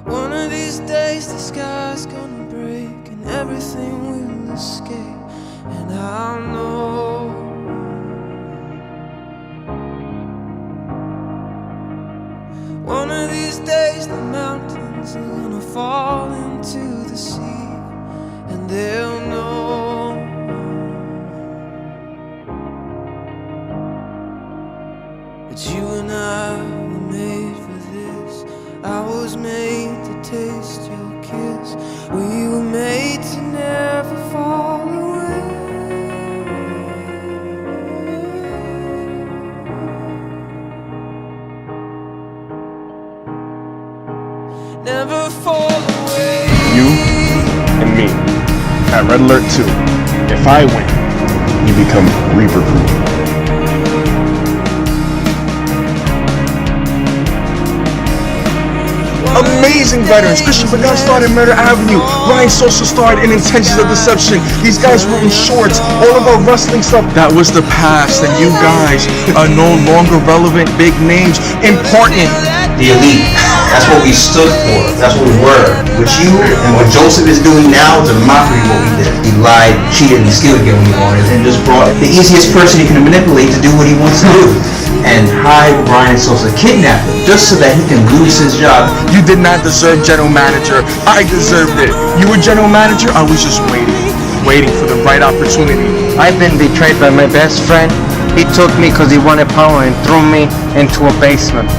One of these days the sky's gonna break and everything will escape, and I'll know. One of these days the mountains are gonna fall into the sea, and they'll know that you and I were made for this. I was made to taste your kiss. We were made to never fall away. Never fall away. You and me at Red Alert 2. If I win, you become Reaper Crew. Amazing veterans. Christian Pagan started Murder Avenue. Ryan Sosa started in Intentions of Deception. These guys were in shorts. All of our wrestling stuff. That was the past, and you guys are no longer relevant. Big names. Important. The elite. That's what we stood for. That's what we were. What you and what Joseph is doing now is a mockery of what we did. He lied, cheated, and steal again when he wanted, and just brought the easiest person he can manipulate to do what he wants to do. And hide Brian Sosa, kidnap him, just so that he can lose his job. You did not deserve general manager. I deserved it. You were general manager. I was just waiting for the right opportunity. I've been betrayed by my best friend. He took me because he wanted power and threw me into a basement.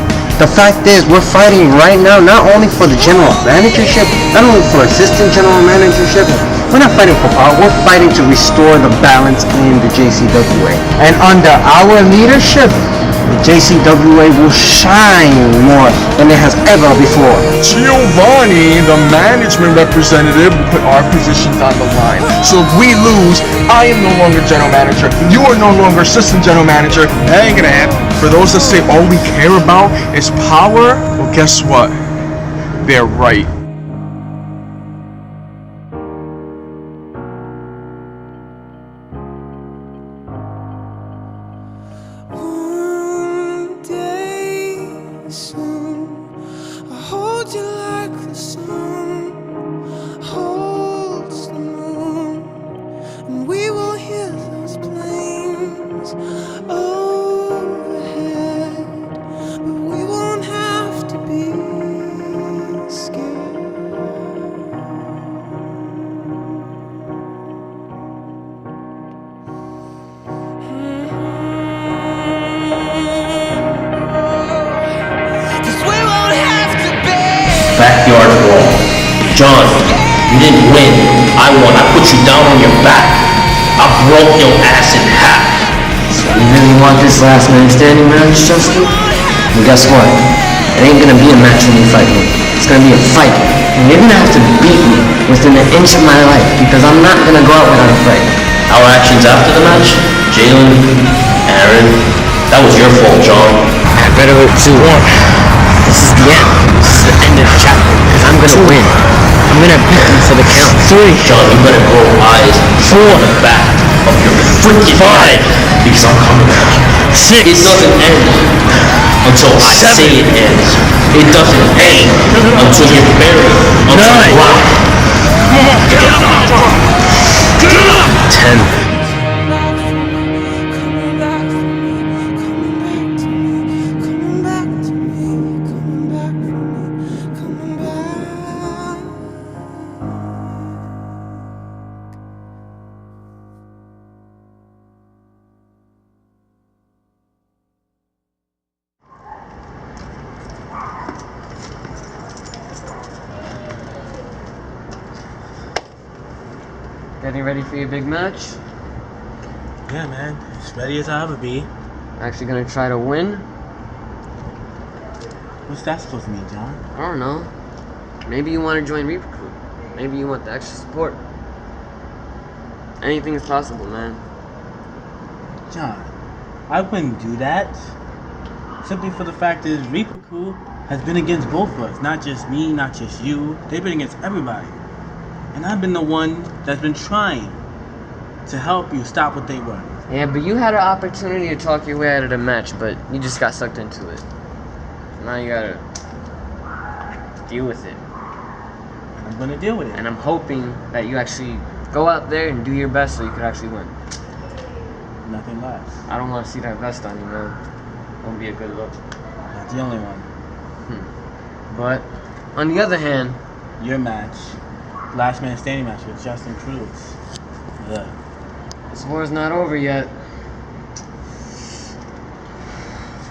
The fact is, we're fighting right now not only for the general managership, not only for assistant general managership. We're not fighting for power. We're fighting to restore the balance in the JCWA. And under our leadership, the JCWA will shine more than it has ever before. Giovanni, the management representative, will put our positions on the line. So if we lose, I am no longer general manager. You are no longer assistant general manager. That ain't gonna happen. For those that say all we care about is power, well, guess what? They're right. Soon I'll hold you like the sun holds the moon, and we will hear those planes overhead, but we won't have to be scared. Backyard brawl. John, you didn't win. I won. I put you down on your back. I broke your ass in half. So you really want this last man standing match, Justin? And guess what? It ain't gonna be a match when you fight me. It's gonna be a fight. And you're gonna have to beat me within an inch of my life, because I'm not gonna go out without a fight. Our actions after the match? Jalen, Aaron, that was your fault, John. At Red Alert 2-1. This is the end. This is the end of the chapter. Because I'm gonna win. I'm gonna beat him for the count. 3. John, you better grow eyes 4 on the back of your freaking head, because I'm coming at you. 6. It doesn't end until I say it ends. It doesn't end until you're buried under the rock. 10. Getting ready for your big match? Yeah, man. As ready as I'll ever be. Actually gonna try to win? What's that supposed to mean, John? I don't know. Maybe you want to join Reaper Crew. Maybe you want the extra support. Anything is possible, man. John, I wouldn't do that. Simply for the fact is, Reaper Crew has been against both of us. Not just me, not just you. They've been against everybody. And I've been the one that's been trying to help you stop what they were. Yeah, but you had an opportunity to talk your way out of the match, but you just got sucked into it. Now you gotta deal with it. I'm gonna deal with it. And I'm hoping that you actually go out there and do your best so you could actually win. Nothing less. I don't want to see that vest on you, man. Won't be a good look. Not the only one. But on the other hand, Your match, last man standing match with Justin Cruz. Yeah. this war's not over yet. It's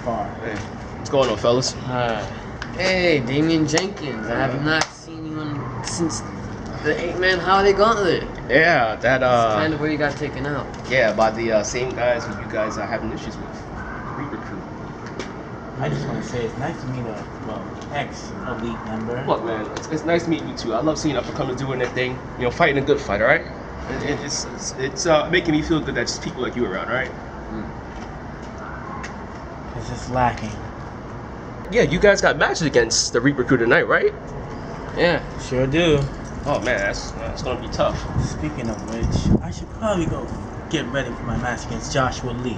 far. Hey, what's going on, fellas? Hey, Damian Jenkins. I have not seen you since the 8-man holiday gauntlet. Yeah, that Kind of where you got taken out. yeah, by the same guys who you guys are having issues with. Reaper Crew. I just want to say it's nice to meet a ex-elite member. Look, man, it's nice meeting you too. I love seeing up-and-comers doing their thing. You know, fighting a good fight, all right? It's making me feel good that just people like you around, all right? It's just lacking. Yeah, you guys got matches against the Reaper Crew tonight, right? Yeah. Sure do. Oh man, that's gonna be tough. Speaking of which, I should probably go get ready for my match against Joshua Lee.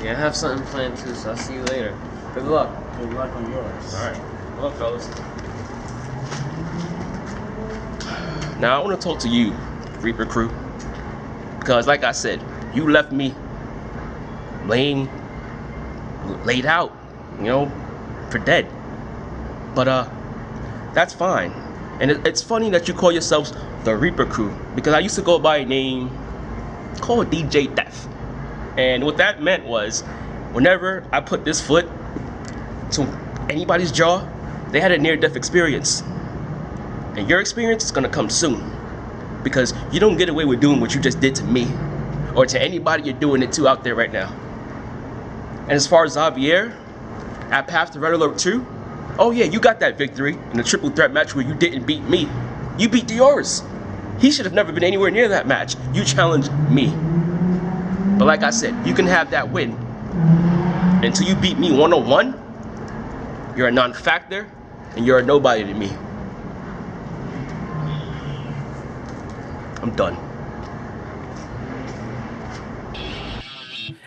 Yeah, I have something planned too, so I'll see you later. Good luck. Good luck on yours. All right, good luck, fellas. Now I want to talk to you, Reaper Crew, because like I said, you left me laid out, you know, for dead. But that's fine. And it's funny that you call yourselves the Reaper Crew, because I used to go by a name called DJ Death. And what that meant was, whenever I put this foot to anybody's jaw, they had a near-death experience. And your experience is gonna come soon, because you don't get away with doing what you just did to me, or to anybody you're doing it to out there right now. And as far as Xavier, at Path to Red Alert 2, oh yeah, you got that victory in the triple threat match where you didn't beat me. You beat Torres. He should have never been anywhere near that match. You challenged me. But like I said, you can have that win. Until you beat me one-on-one, you're a non-factor, and you're a nobody to me. I'm done.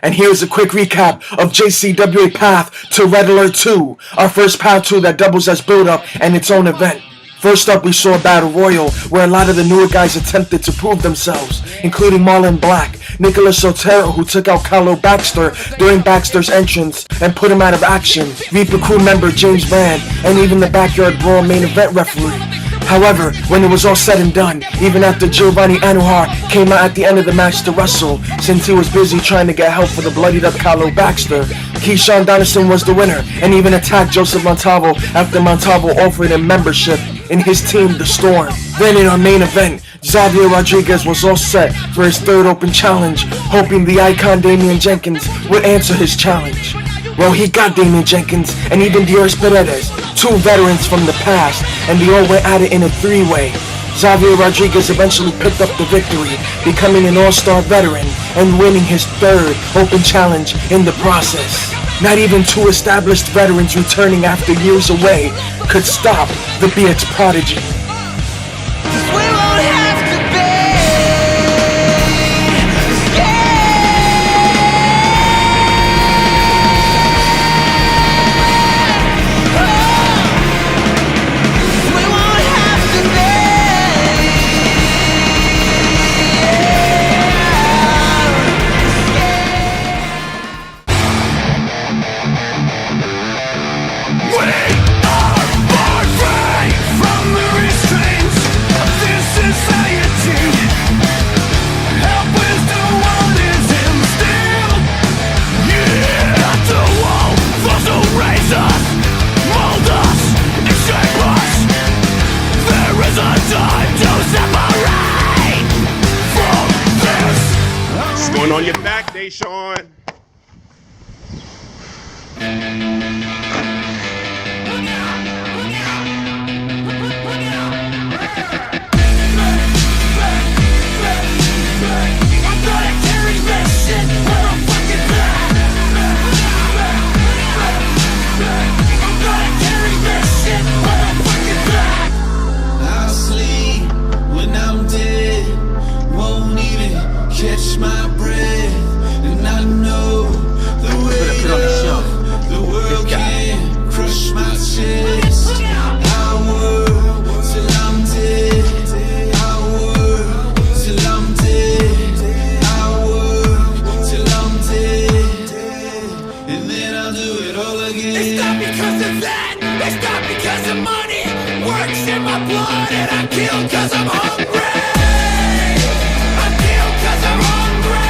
And here's a quick recap of JCWA Path to Red Alert 2, our first Path 2 that doubles as build-up and its own event. First up, we saw a battle royal where a lot of the newer guys attempted to prove themselves, including Marlon Black, Nicholas Sotero, who took out Carlo Baxter during Baxter's entrance and put him out of action, Reaper Crew member James Van, and even the Backyard Brawl main event referee. However, when it was all said and done, even after Giovanni Anuhar came out at the end of the match to wrestle, since he was busy trying to get help for the bloodied up Carlo Baxter, Keyshawn Donaldson was the winner and even attacked Joseph Montalvo after Montalvo offered him membership in his team, The Storm. Then in our main event, Xavier Rodriguez was all set for his third open challenge, hoping the icon Damian Jenkins would answer his challenge. Well, he got Damian Jenkins and even Dios Paredes, two veterans from the past, and they all went at it in a three-way. Xavier Rodriguez eventually picked up the victory, becoming an all-star veteran and winning his third open challenge in the process. Not even two established veterans returning after years away could stop the BX prodigy. We won't have to be scared. We won't have to be. We are far free from the restraints of this society. Help is the one is instilled. Yeah, not the wall, force to raise us, mold us, and shape us. There is a time to separate from this. What's going on your back, Dashawn? I'm gonna carry this shit where I'm fucking at. I'm gonna carry this shit where I'm fucking at. I'll sleep when I'm dead. Won't even catch my breath. And I know the way of the world can in my blood and I kill 'cause I'm hungry. I kill 'cause I'm hungry.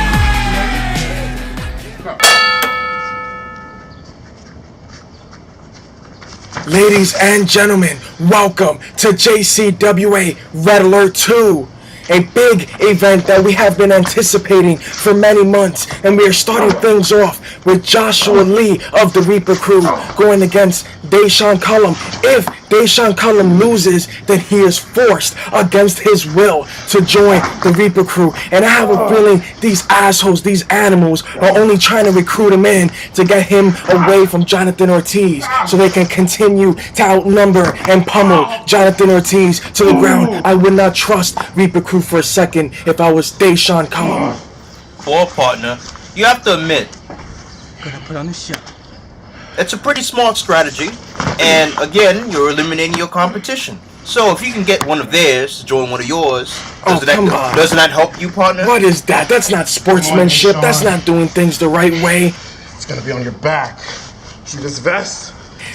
Ladies and gentlemen, welcome to JCWA Red Alert 2. A big event that we have been anticipating for many months, and we are starting things off with Joshua Lee of the Reaper Crew going against Dashawn Cullum. If Dashawn Cullum loses, then he is forced against his will to join the Reaper Crew. And I have a feeling these assholes, these animals, are only trying to recruit him in to get him away from Jonathan Ortiz so they can continue to outnumber and pummel Jonathan Ortiz to the ground. I would not trust Reaper Crew for a second if I was Dashawn Cullum. Well, partner, you have to admit, Gonna put on the show. it's a pretty smart strategy, and again, you're eliminating your competition. So if you can get one of theirs to join one of yours, doesn't that help you, partner? What is that? That's not sportsmanship. That's not doing things the right way. It's gonna be on your back. See this vest?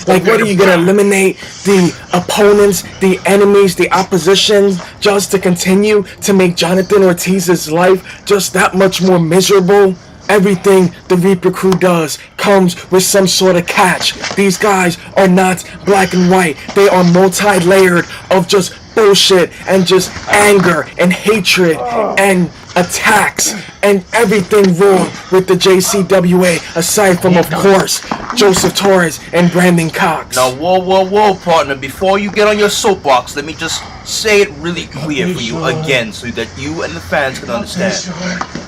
Like, what are you gonna eliminate the opponents, the enemies, the opposition, just to continue to make Jonathan Ortiz's life just that much more miserable? Everything the Reaper Crew does comes with some sort of catch. These guys are not black and white. They are multi-layered of just bullshit and just anger and hatred and attacks and everything wrong with the JCWA, aside from, of course, Joseph Torres and Brandon Cox. Now, whoa, partner. Before you get on your soapbox, let me just say it really clear for you again so that you and the fans can understand.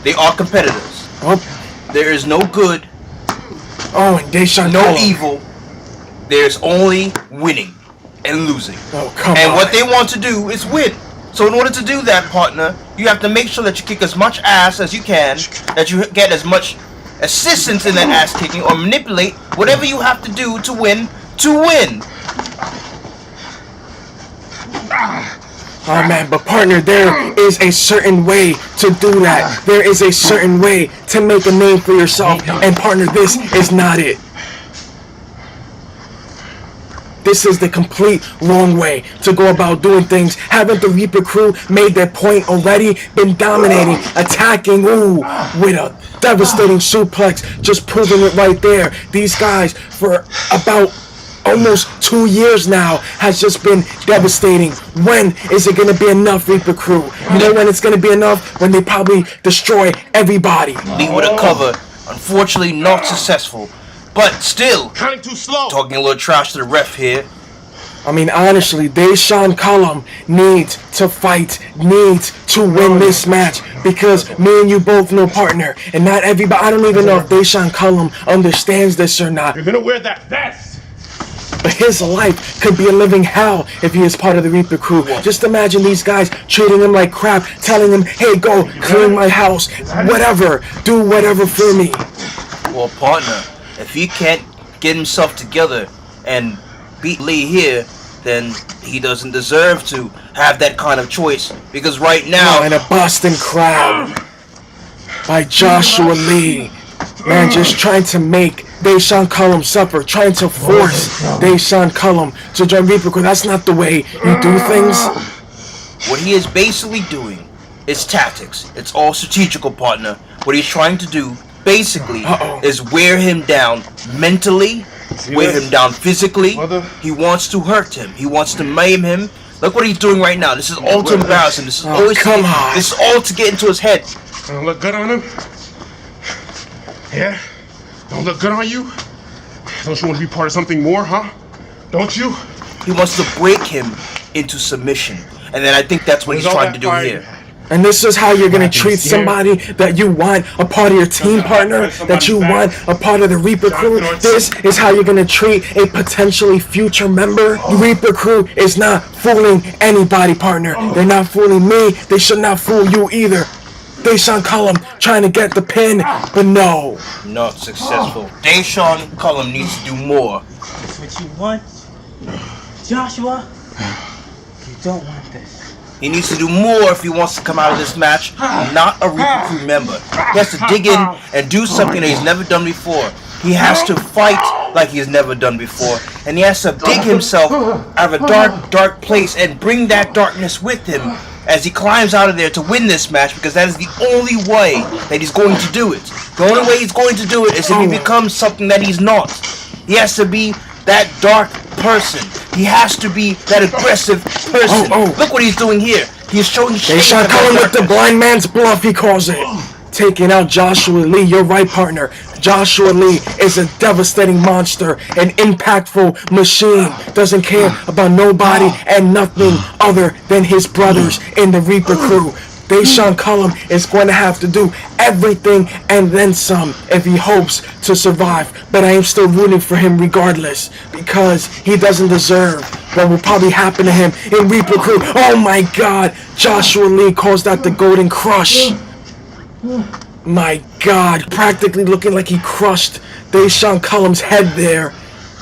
They are competitors. Oh, There is no good, oh, and Dashawn no Cullum. evil. There's only winning and losing. Oh, come And on. what they want to do is win. So in order to do that, partner, you have to make sure that you kick as much ass as you can, that you get as much assistance in that ass kicking, or manipulate whatever you have to do to win, to win. Oh man, but partner, there is a certain way to do that. There is a certain way to make a name for yourself, and partner, this is not it. This is the complete wrong way to go about doing things. Haven't the Reaper Crew made their point already? Been dominating, attacking, with a devastating suplex, just proving it right there. These guys, for about almost 2 years now, has just been devastating. When is it gonna be enough, Reaper Crew? You know when it's gonna be enough? When they probably destroy everybody. Lead with a cover. Unfortunately, not successful. But still, Counting too slow. talking a little trash to the ref here. I mean, honestly, Dashawn Cullum needs to fight, needs to win this match, because me and you both know, partner, and not everybody, I don't even know if Dashawn Cullum understands this or not, You're gonna wear that vest. but his life could be a living hell if he is part of the Reaper Crew. Just imagine these guys treating him like crap, telling him, hey, go clean my house, whatever, do whatever for me. Well, partner, if he can't get himself together and beat Lee here, then he doesn't deserve to have that kind of choice. Because right now, And a Boston Crab by Joshua Lee. Man, just trying to make Dashawn Cullum suffer, trying to force Dashawn Cullum to join Reaper Crew. That's not the way you do things. what he is basically doing is tactics. It's all strategical, partner. What he's trying to do, basically, is wear him down mentally, wear him down physically. He wants to hurt him. He wants to maim him. Look what he's doing right now. This is all to embarrass him. This is always come on. This is all to get into his head. Don't look good on him? Yeah? Don't look good on you? Don't you want to be part of something more, huh? Don't you? He wants to break him into submission. And then I think that's what he's trying to do here. And this is how you're gonna treat somebody that you want a part of your team, partner, that you want a part of the Reaper Crew. This is how you're gonna treat a potentially future member. The Reaper Crew is not fooling anybody, partner. They're not fooling me. They should not fool you either. Dashawn Cullum trying to get the pin, but no. Not successful. Dashawn Cullum needs to do more. That's what you want, Joshua? You don't want this. He needs to do more if he wants to come out of this match not a Reaper Crew member. He has to dig in and do something that he's never done before. He has to fight like he has never done before. and he has to dig himself out of a dark place and bring that darkness with him as he climbs out of there to win this match, because that is the only way that he's going to do it. The only way he's going to do it is if he becomes something that he's not. He has to be that dark person. He has to be that aggressive person. Look what he's doing here. He's showing Dashawn Cullum with the blind man's bluff, he calls it. Taking out Joshua Lee. You're right, partner. Joshua Lee is a devastating monster, an impactful machine. Doesn't care about nobody and nothing other than his brothers in the Reaper crew. Dashawn Cullum is going to have to do everything and then some if he hopes to survive. But I am still rooting for him regardless, because he doesn't deserve what will probably happen to him in Reaper crew. Oh my God! Joshua Lee calls that the Golden Crush. My God, practically looking like he crushed Dashawn Cullum's head there.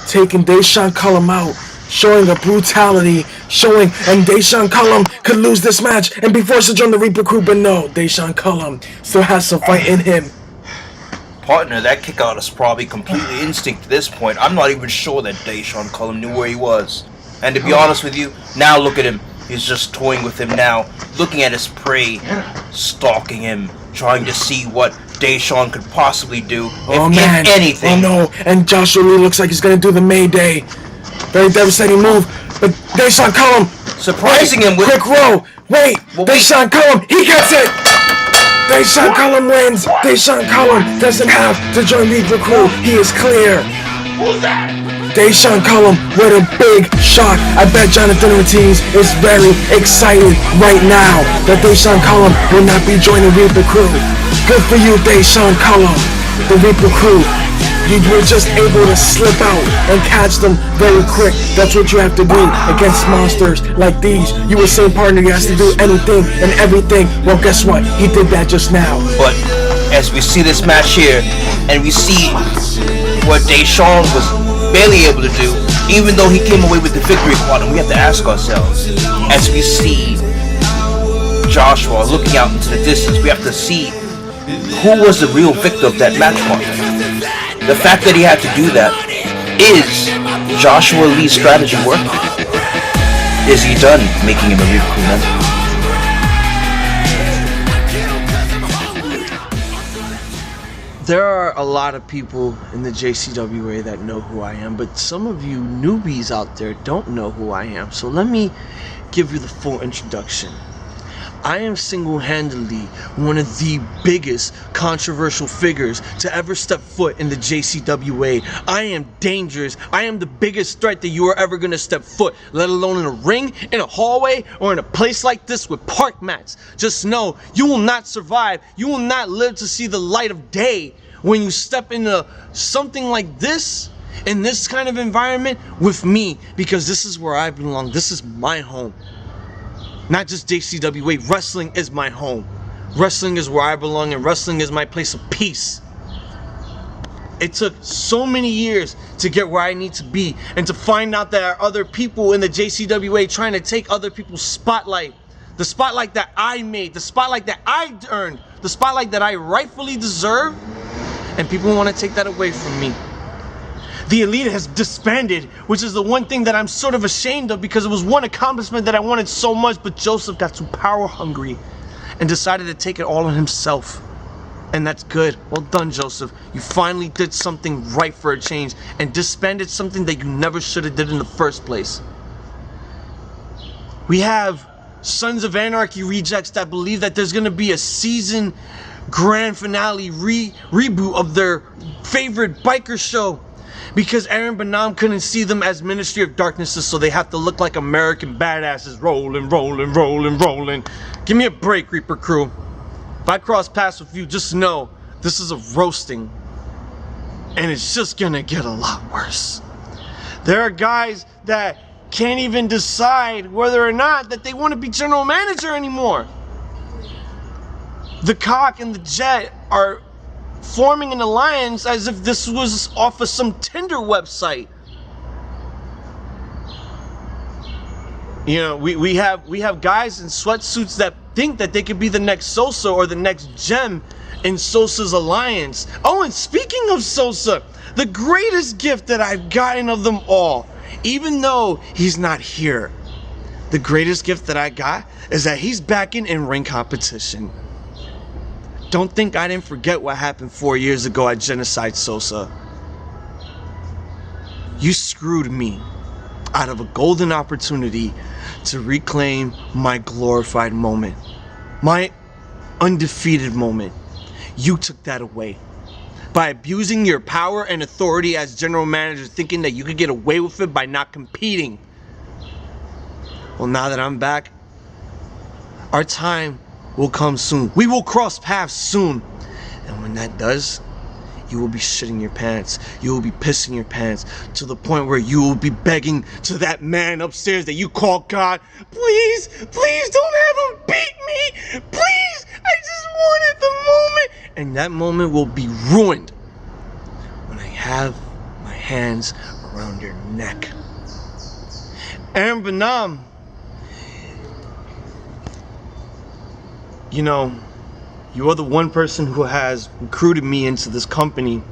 Taking Dashawn Cullum out, showing a brutality, and Dashawn Cullum could lose this match and be forced to join the Reaper crew, but no, Dashawn Cullum still has some fight in him. Partner, that kick out is probably completely instinct at this point. I'm not even sure that Dashawn Cullum knew where he was. And to be honest with you, now look at him. He's just toying with him now, looking at his prey, stalking him, trying to see what Dashawn could possibly do, if anything. Oh no, and Joshua Lee looks like he's gonna do the Mayday. Very devastating move, but Dashawn Cullum surprising him with quick roll. Wait, Dashawn Cullum, he gets it! Dashawn Cullum wins! Dashawn Cullum doesn't have to join Reaper crew, he is clear. Who's that? Dashawn Cullum with a big shock. I bet Jonathan Ortiz is very excited right now that Dashawn Cullum will not be joining Reaper crew. Good for you, Dashawn Cullum. The Reaper crew, you were just able to slip out and catch them very quick. That's what you have to do against monsters like these. You were saying, partner, he has to do anything and everything. Well, guess what? He did that just now. But as we see this match here, and we see what Dashawn was barely able to do, even though he came away with the victory, Quantum, we have to ask ourselves, as we see Joshua looking out into the distance, we have to see who was the real victor of that match, Quantum. The fact that he had to do that, is Joshua Lee's strategy working? Is he done making him a real crew member? There are a lot of people in the JCWA that know who I am, but some of you newbies out there don't know who I am. So let me give you the full introduction. I am single-handedly one of the biggest controversial figures to ever step foot in the JCWA. I am dangerous. I am the biggest threat that you are ever going to step foot, let alone in a ring, in a hallway, or in a place like this with park mats. Just know you will not survive. You will not live to see the light of day when you step into something like this, in this kind of environment with me, because this is where I belong. This is my home. Not just JCWA, wrestling is my home. Wrestling is where I belong, and wrestling is my place of peace. It took so many years to get where I need to be, and to find out that there are other people in the JCWA trying to take other people's spotlight. The spotlight that I made, the spotlight that I earned, the spotlight that I rightfully deserve, and people want to take that away from me. The Elite has disbanded, which is the one thing that I'm sort of ashamed of, because it was one accomplishment that I wanted so much, but Joseph got too power hungry and decided to take it all on himself. And that's good. Well done, Joseph. You finally did something right for a change and disbanded something that you never should have did in the first place. We have Sons of Anarchy rejects that believe that there's going to be a season grand finale reboot of their favorite biker show, because Aaron Bonham couldn't see them as Ministry of Darknesses, so they have to look like American badasses, rolling. Give me a break, Reaper crew. If I cross paths with you, just know this is a roasting, and it's just gonna get a lot worse. There are guys that can't even decide whether or not that they want to be general manager anymore. The Cock and the Jet are forming an alliance as if this was off of some Tinder website. You know, we have guys in sweatsuits that think that they could be the next Sosa or the next gem in Sosa's alliance. Oh, and speaking of Sosa, the greatest gift that I've gotten of them all Even though he's not here, the greatest gift that I got is that he's back in ring competition. Don't think I didn't forget what happened 4 years ago at Genocide Sosa. You screwed me out of a golden opportunity to reclaim my glorified moment, my undefeated moment. You took that away by abusing your power and authority as general manager, thinking that you could get away with it by not competing. Well, now that I'm back, our time will come soon. We will cross paths soon. And when that does, you will be shitting your pants. You will be pissing your pants to the point where you will be begging to that man upstairs that you call God, please, please don't have him beat me. Please, I just wanted the moment. And that moment will be ruined when I have my hands around your neck. Aaron Benam, you know, you are the one person who has recruited me into this company.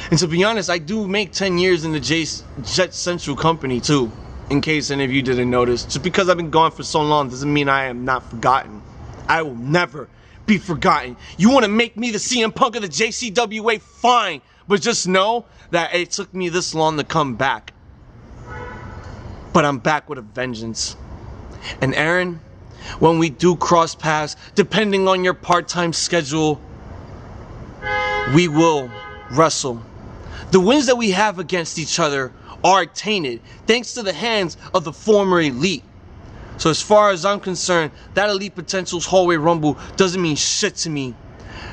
And to be honest, I do make 10 years in the Jet Central company too, in case any of you didn't notice. Just because I've been gone for so long doesn't mean I am not forgotten. I will never be forgotten. You want to make me the CM Punk of the JCWA? Fine. But just know that it took me this long to come back. But I'm back with a vengeance. And Aaron, when we do cross paths, depending on your part-time schedule, we will wrestle. The wins that we have against each other are tainted thanks to the hands of the former elite. So as far as I'm concerned, that Elite Potentials Hallway Rumble doesn't mean shit to me.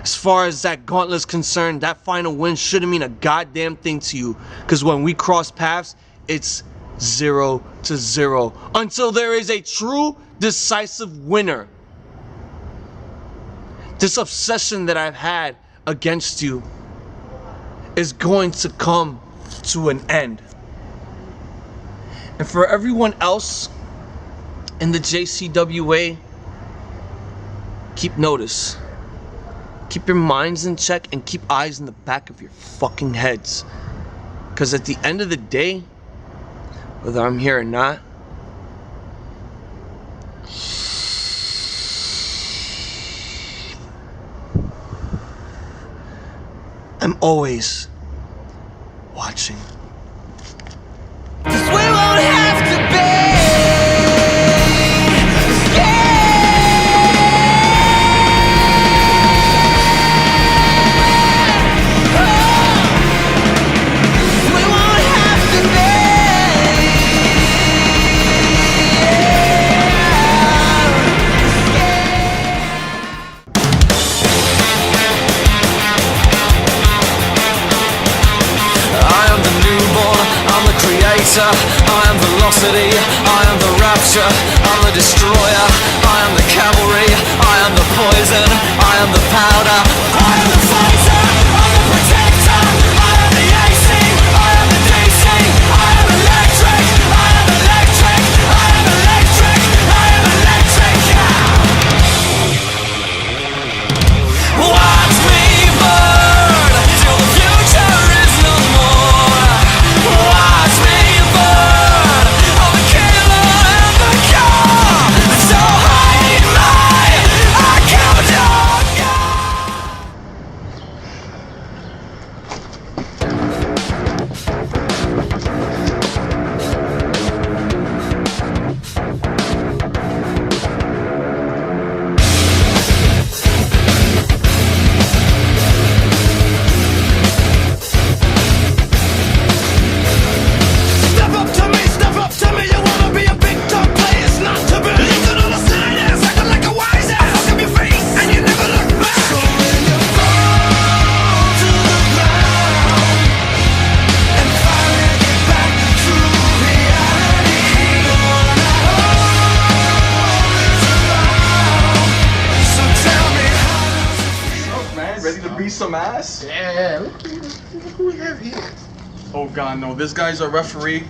As far as that gauntlet's concerned, that final win shouldn't mean a goddamn thing to you. Because when we cross paths, it's 0-0 until there is a true decisive winner. This obsession that I've had against you is going to come to an end. And for everyone else in the JCWA, keep notice. Keep your minds in check and keep eyes in the back of your fucking heads. Because at the end of the day, whether I'm here or not, I'm always watching. 'Cause we won't have to be I am velocity, I am the rapture, I'm the destroyer, I am the cavalry, I am the poison, I am the powder, I am the fighter, I'm the protector, I am the AC, I am the DC, I am electric, I am electric, I am electric, I am electric. Watch me burn till the future is no more. Watch me. Some ass? Yeah, look who we have here. Oh god, no, this guy's a referee.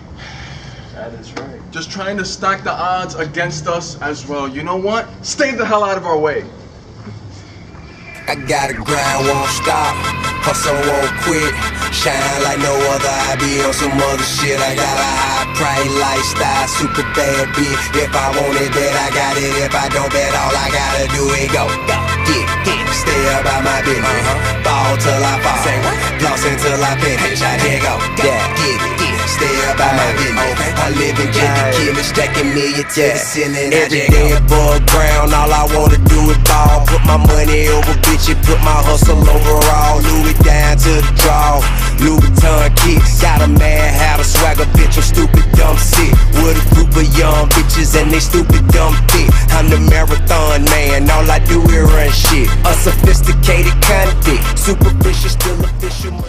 That is right. Just trying to stack the odds against us as well. You know what? Stay the hell out of our way. I gotta grind, won't stop. Hustle won't quit, shine like no other. I be on some other shit. I got a high price lifestyle, super bad bitch. If I want it, bet I got it. If I don't bet, all I gotta do is go. Get, stay about my business. Ball till I fall, floss until I finish. I can't go. Get it, stay about my business. I live in Kentucky, stacking million to the ceiling. Every day above ground, all I wanna do is ball. Put my money over bitches, put my hustle overall. Louis down to the draw, Louis Vuitton kicks. Got a mad hat, a swagger bitch, I'm stupid dumb sick. With a group of young bitches and they stupid dumb thick. I'm the marathon man, all I do is run shit. A sophisticated convict, superficial, still official.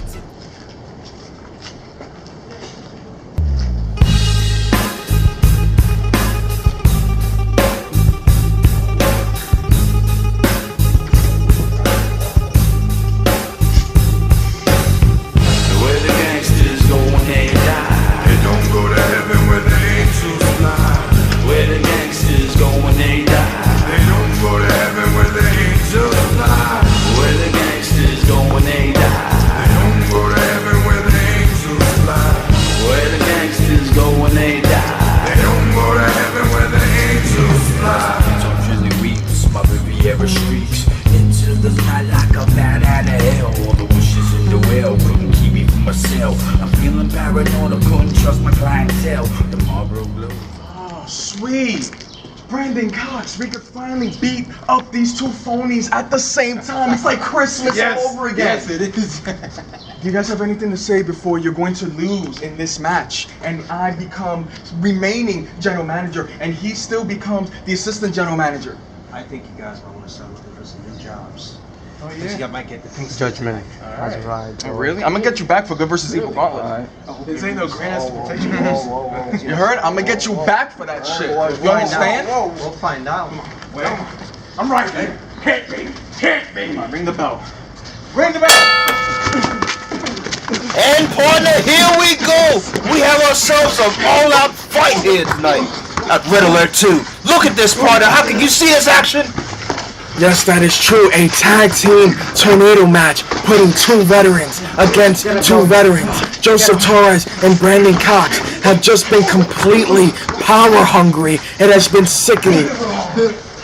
Sweet! Brandon Cox, we could finally beat up these two phonies at the same time. It's like Christmas all over again. Yes, it is. Do you guys have anything to say before you're going to lose in this match and I become remaining general manager and he still becomes the assistant general manager? I think you guys might want to start looking for some new jobs. Oh yeah? You might get the pink Judgment has arrived. Oh really? I'm gonna get you back for good versus evil gauntlet. This ain't no grand protection. You heard? I'm gonna get you back for that shit. You understand? We'll find out. Well, I'm right, man. Can't be. Come on, ring the bell. Ring the bell! And partner, here we go. We have ourselves an all-out fight here tonight at Red Alert 2. Look at this, partner. How can you see this action? Yes, that is true. A tag team tornado match, putting two veterans against two veterans. Joseph Torres and Brandon Cox have just been completely power hungry. It has been sickening.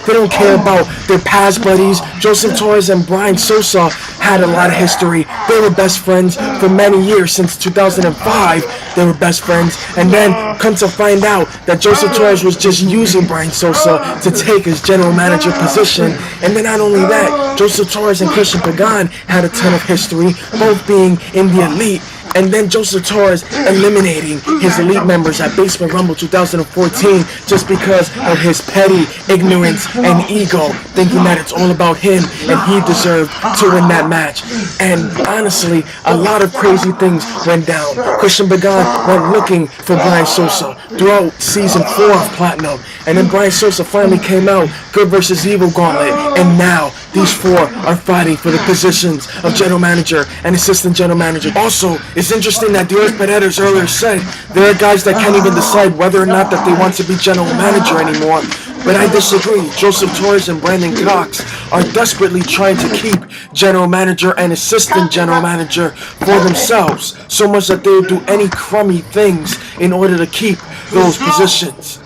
They don't care about their past buddies. Joseph Torres and Brian Sosa had a lot of history. They were best friends for many years. Since 2005, they were best friends. And then come to find out that Joseph Torres was just using Brian Sosa to take his general manager position. And then not only that, Joseph Torres and Christian Pagan had a ton of history, both being in the elite. And then Joseph Torres eliminating his elite members at Basement Rumble 2014 just because of his petty ignorance and ego, thinking that it's all about him and he deserved to win that match. And honestly, a lot of crazy things went down. Christian Pagan went looking for Brian Sosa throughout season 4 of Platinum. And then Brian Sosa finally came out, good versus evil gauntlet. And now these four are fighting for the positions of general manager and assistant general manager. Also, it's interesting that Dios Paredes earlier said there are guys that can't even decide whether or not that they want to be general manager anymore. But I disagree. Joseph Torres and Brandon Cox are desperately trying to keep general manager and assistant general manager for themselves, so much that they will do any crummy things in order to keep those positions.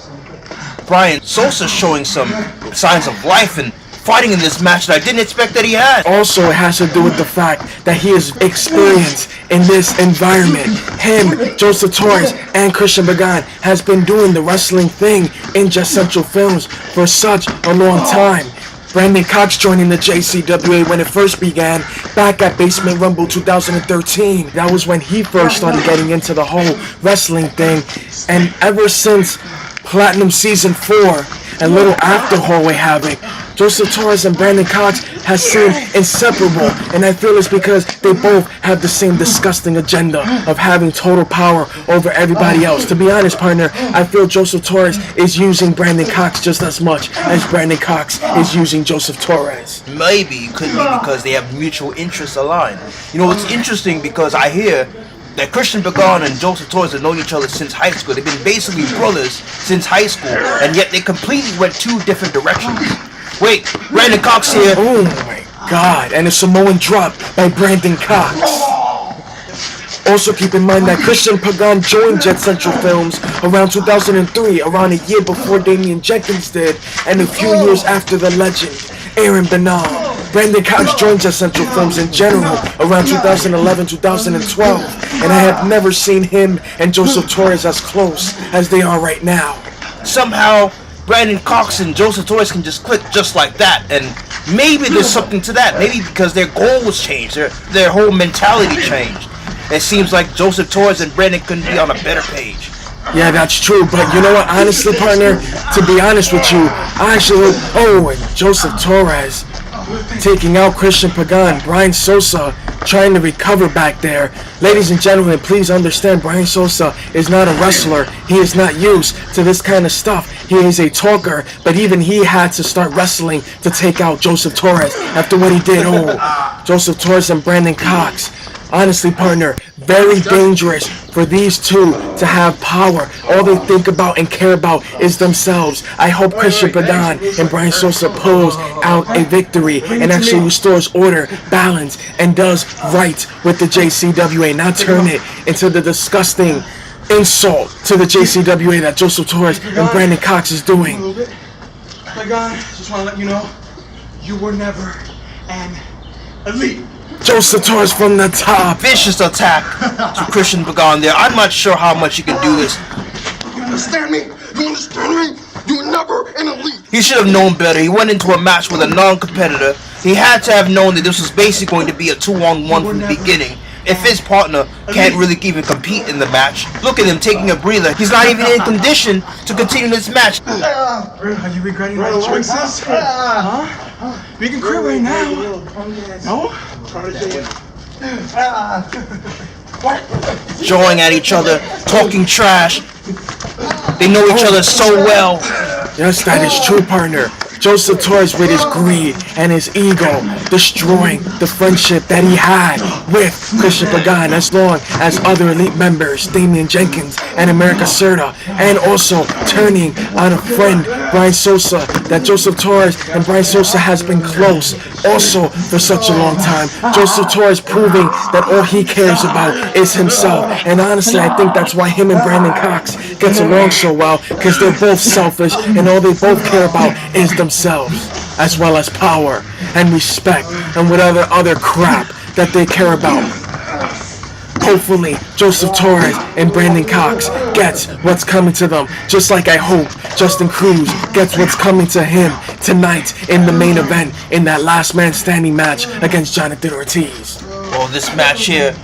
Brian Sosa's showing some signs of life and fighting in this match that I didn't expect that he had. Also, it has to do with the fact that he is experienced in this environment. Him, Joseph Torres, and Christian Pagan has been doing the wrestling thing in Just Central Films for such a long time. Brandon Cox joining the JCWA when it first began, back at Basement Rumble 2013. That was when he first started getting into the whole wrestling thing. And ever since Platinum Season 4 and little after Hallway Havoc, Joseph Torres and Brandon Cox has seemed inseparable, and I feel it's because they both have the same disgusting agenda of having total power over everybody else. To be honest, partner, I feel Joseph Torres is using Brandon Cox just as much as Brandon Cox is using Joseph Torres. Maybe it could be because they have mutual interests aligned. You know, it's interesting because I hear that Christian Pagan and Joseph Torres have known each other since high school. They've been basically brothers since high school, and yet they completely went two different directions. Wait, Brandon Cox here. Oh my God, and a Samoan drop by Brandon Cox. Also keep in mind that Christian Pagan joined Jet Central Films around 2003, around a year before Damian Jenkins did, and a few years after the legend, Aaron Benal. Brandon Cox joined Jet Central Films in general around 2011-2012, and I have never seen him and Joseph Torres as close as they are right now. Somehow, Brandon Cox and Joseph Torres can just click just like that, and maybe there's something to that. Maybe because their goals changed, their whole mentality changed. It seems like Joseph Torres and Brandon couldn't be on a better page. Yeah, that's true, but you know what, honestly, partner, to be honest with you, I actually, and Joseph Torres taking out Christian Pagan, Brian Sosa trying to recover back there. Ladies and gentlemen, please understand, Brian Sosa is not a wrestler. He is not used to this kind of stuff. He is a talker, but even he had to start wrestling to take out Joseph Torres after what he did. Joseph Torres and Brandon Cox. Honestly, partner, very dangerous for these two to have power. All they think about and care about is themselves. I hope Christian Pagan and Brian Sosa pulls out a victory and actually restores order, balance, and does right with the JCWA, not turn it into the disgusting insult to the JCWA that Joseph Torres and Brandon Cox is doing. Pagan, just want to let you know, you were never an elite. Joseph Torres from the top. Vicious attack to Christian Pagan there. I'm not sure how much he can do this. You understand me? You understand me? You were never an elite. He should have known better. He went into a match with a non-competitor. He had to have known that this was basically going to be a 2-on-1 from the beginning. If his partner can't really even compete in the match, look at him taking a breather. He's not even in condition to continue this match. Are you regretting my choices? Huh? We can quit right now. No? Jawing at each other, talking trash. They know each other so well. Yes, that is true, partner. Joseph Torres with his greed and his ego, destroying the friendship that he had with Christian Pagan, as long as other elite members, Damian Jenkins and America Serta, and also turning on a friend, Brian Sosa, that Joseph Torres and Brian Sosa has been close also for such a long time. Joseph Torres proving that all he cares about is himself, and honestly, I think that's why him and Brandon Cox gets along so well, because they're both selfish and all they both care about is themselves, as well as power and respect and whatever other crap that they care about. Hopefully, Joseph Torres and Brandon Cox gets what's coming to them, just like I hope Justin Cruz gets what's coming to him tonight in the main event in that last man standing match against Jonathan Ortiz. Well, this match here,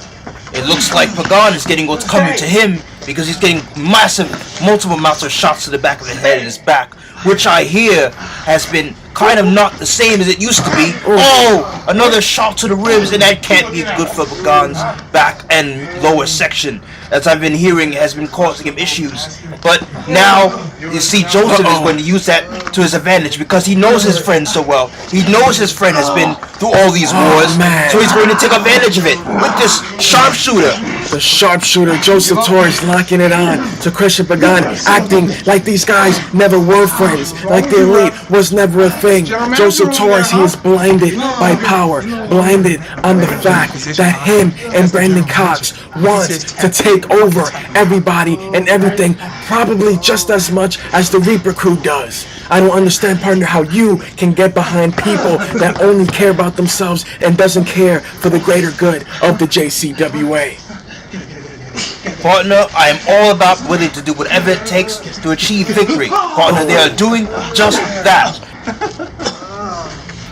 it looks like Pagan is getting what's coming to him because he's getting multiple amounts of shots to the back of the head and his back, which I hear has been kind of not the same as it used to be. Oh, another shot to the ribs, and that can't be good for Pagan's back and lower section, as I've been hearing has been causing him issues. But now, you see, Joseph is going to use that to his advantage because he knows his friend so well. He knows his friend has been through all these wars, so he's going to take advantage of it with this sharpshooter. The sharpshooter, Joseph Torres, locking it on to Christian Pagan, acting like these guys never were friends, like the elite was never a thing. Joseph Torres, he is blinded by power, blinded on the fact that him and Brandon Cox wants to take over everybody and everything, probably just as much as the Reaper crew does. I don't understand, partner, how you can get behind people that only care about themselves and doesn't care for the greater good of the JCWA. Partner, I am all about willing to do whatever it takes to achieve victory. Partner, they are doing just that.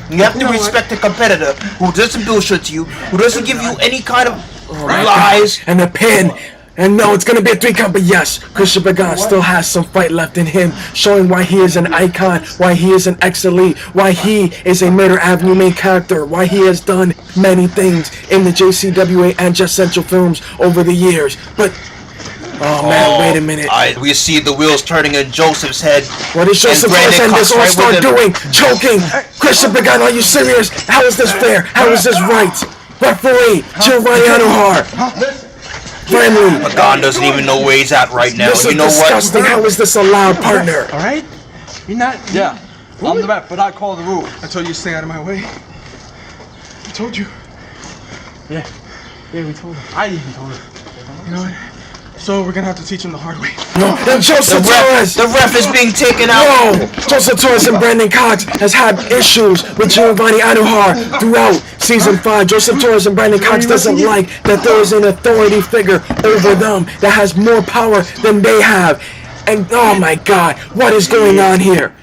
You have to respect a competitor who doesn't bullshit to you, who doesn't give you any kind of lies. And a pin. And no, it's going to be a 3 count, but yes, Christian Pagan still has some fight left in him, showing why he is an icon, why he is an ex-elite, why he is a Murder Avenue main character, why he has done many things in the JCWA and Jet Central Films over the years. But, oh man, wait a minute. We see the wheels turning in Joseph's head. What is Joseph Torres and this all-star doing? Choking! Christian Pagan, are you serious? How is this fair? How is this right? Referee, Giovanni Anuhar. Family. Pagan doesn't even know where he's at right now. This is you know disgusting. what? How is this allowed, partner? All right? You're not. Yeah. I'm the ref, but I call the rule. I told you to stay out of my way. told you. Yeah, we told him. I even told him. You know what? So we're gonna have to teach him the hard way. No, Joseph Torres! The ref is being taken out. No! Joseph Torres and Brandon Cox has had issues with Giovanni Anujar throughout Season 5. Joseph Torres and Brandon Cox doesn't like that there is an authority figure over them that has more power than they have. And oh my God, what is going on here?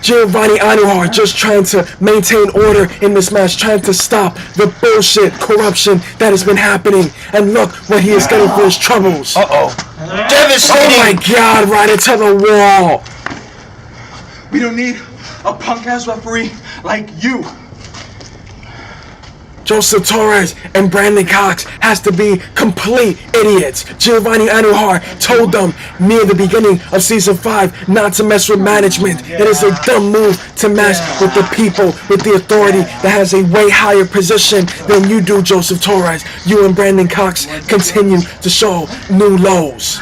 Giovanni Anujar just trying to maintain order in this match, trying to stop the bullshit corruption that has been happening. And look what he is getting for his troubles. Devastating. Oh my God, right into the wall. We don't need a punk-ass referee like you. Joseph Torres and Brandon Cox has to be complete idiots. Giovanni Anujar told them near the beginning of Season 5 not to mess with management. It is a dumb move to mess with the people, with the authority that has a way higher position than you do, Joseph Torres. You and Brandon Cox continue to show new lows.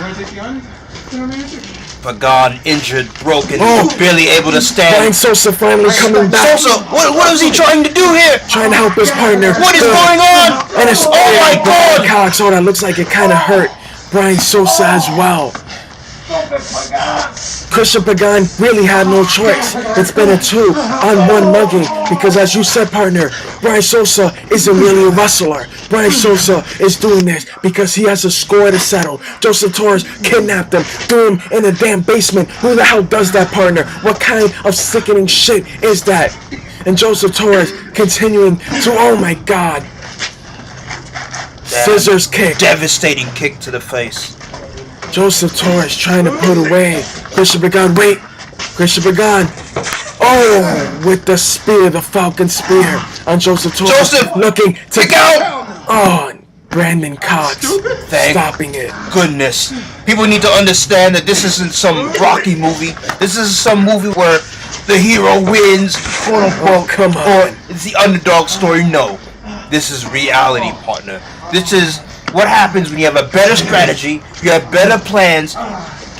Pagan injured, broken, barely able to stand. Brian Sosa finally coming back. Sosa, what is he trying to do here? Trying to help his partner. What is going on? And it's oh my God! Cox. Oh, that looks like it kind of hurt Brian Sosa as well. Christian Pagan really had no choice. It's been a 2-on-1 mugging because, as you said, partner, Brian Sosa isn't really a wrestler. Brian Sosa is doing this because he has a score to settle. Joseph Torres kidnapped him, threw him in a damn basement. Who the hell does that, partner? What kind of sickening shit is that? And Joseph Torres continuing to, oh my God, scissors kick. Devastating kick to the face. Joseph Torres trying to put away Christian Pagan. Wait, Christian Pagan. Oh, with the spear, the Falcon Spear on Joseph Torres. Joseph, looking to kick out. Oh, Brandon Cox stopping it. Goodness, people need to understand that this isn't some Rocky movie. This is some movie where the hero wins, quote unquote, come on. or it's the underdog story. No, this is reality, partner. This is what happens when you have a better strategy, you have better plans,